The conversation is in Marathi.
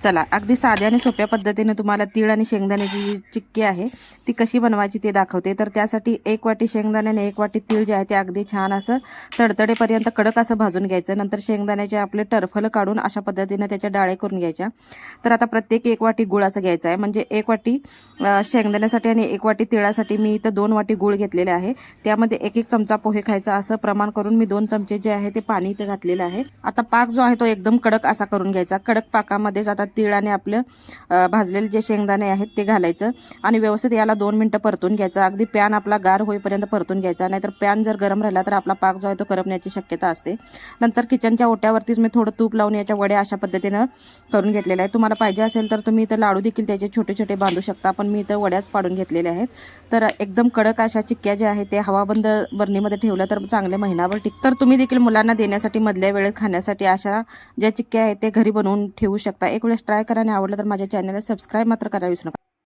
चला अगदी साध्या आणि सोप्या पद्धतीने तुम्हाला तीळ आणि शेंगदाण्याची जी चिक्की आहे ती कशी बनवायची ते दाखवते। तर त्यासाठी 1 वाटी शेंगदाणे आणि 1 वाटी तीळ जे आहे ते अगदी छान असं तडतडेपर्यंत कडक असं भाजून घ्यायचं। नंतर शेंगदाण्याचे आपले टरफल काढून अशा पद्धतीने त्याच्या डाळे करून घ्यायच्या। तर आता प्रत्येक 1 वाटी गुळ असं घ्यायचा आहे, म्हणजे 1 वाटी शेंगदाण्यासाठी आणि 1 वाटी तिळासाठी मी इथं 2 वाटी गुळ घेतलेले आहे। त्यामध्ये 1-1 चमचा पोहे खायचा असं प्रमाण करून मी 2 चमचे जे आहे ते पाणी इथे घातलेलं आहे। आता पाक जो आहे तो एकदम कडक असा करून घ्यायचा। कडक पाकामध्येच आता तीळ आणि आपलं भाजलेले जे शेंगदाणे आहेत ते घालायचं आणि व्यवस्थित याला 2 मिनिटं परतून घ्यायचं। अगदी पॅन आपला गार होईपर्यंत परतून घ्यायचा, नाहीतर पॅन जर गरम राहिला तर आपला पाक जो आहे तो करपण्याची शक्यता असते। नंतर किचनच्या ओट्यावरतीच मी थोडं तूप लावून याच्या वड्या अशा पद्धतीनं करून घेतलेल्या आहेत। तुम्हाला पाहिजे असेल तर तुम्ही इथं लाडू देखील त्याचे छोटे छोटे बांधू शकता, पण मी इथं वड्याच पाडून घेतलेल्या आहेत। तर एकदम कडक अशा चिक्क्या ज्या आहेत ते हवाबंद बरणीमध्ये ठेवलं तर चांगले महिनाभर टिकतात। तर तुम्ही देखील मुलांना देण्यासाठी मधल्या वेळेत खाण्यासाठी अशा ज्या चिक्क्या आहेत ते घरी बनवून ठेवू शकता। एक वेळेस ट्राय करा आणि आवडलं तर माझ्या चॅनलला सबस्क्राईब मात्र करायला विसरू नका।